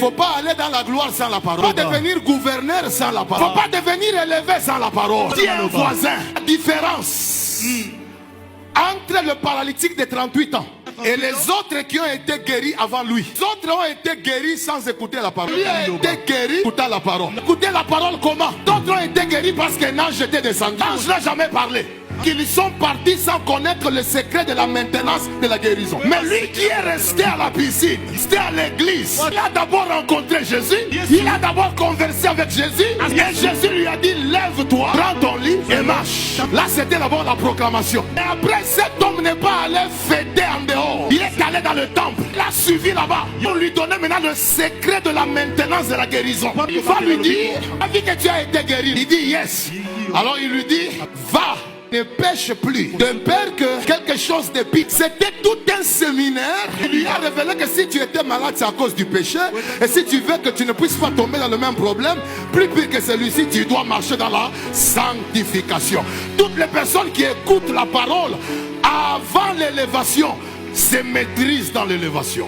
Faut pas aller dans la gloire sans la parole. Faut pas devenir gouverneur sans la parole. Faut pas devenir élevé sans la parole. Dis un voisin. La différence entre le paralytique de 38 ans et les autres qui ont été guéris avant lui. Les autres ont été guéris sans écouter la parole. Lui a été guéri écoutant la parole. Écouter la parole comment? D'autres ont été guéris parce qu'un ange était descendu. L'ange n'a jamais parlé. Qu'ils sont partis sans connaître le secret de la maintenance de la guérison. Mais lui qui est resté à la piscine, resté à l'église, il a d'abord rencontré Jésus, il a d'abord conversé avec Jésus, et Jésus lui a dit, lève-toi, prends ton lit et marche. Là c'était d'abord la proclamation. Et après, cet homme n'est pas allé fêter en dehors, il est allé dans le temple, il a suivi là-bas. On lui donnait maintenant le secret de la maintenance de la guérison. Il va lui dire, vu que tu as été guéri, il dit yes. Alors il lui dit, va. Ne pêche plus, de peur que quelque chose de pire. C'était tout un séminaire. Il lui a révélé que si tu étais malade, c'est à cause du péché. Et si tu veux que tu ne puisses pas tomber dans le même problème, plus pire que celui-ci, tu dois marcher dans la sanctification. Toutes les personnes qui écoutent la parole avant l'élévation se maîtrisent dans l'élévation.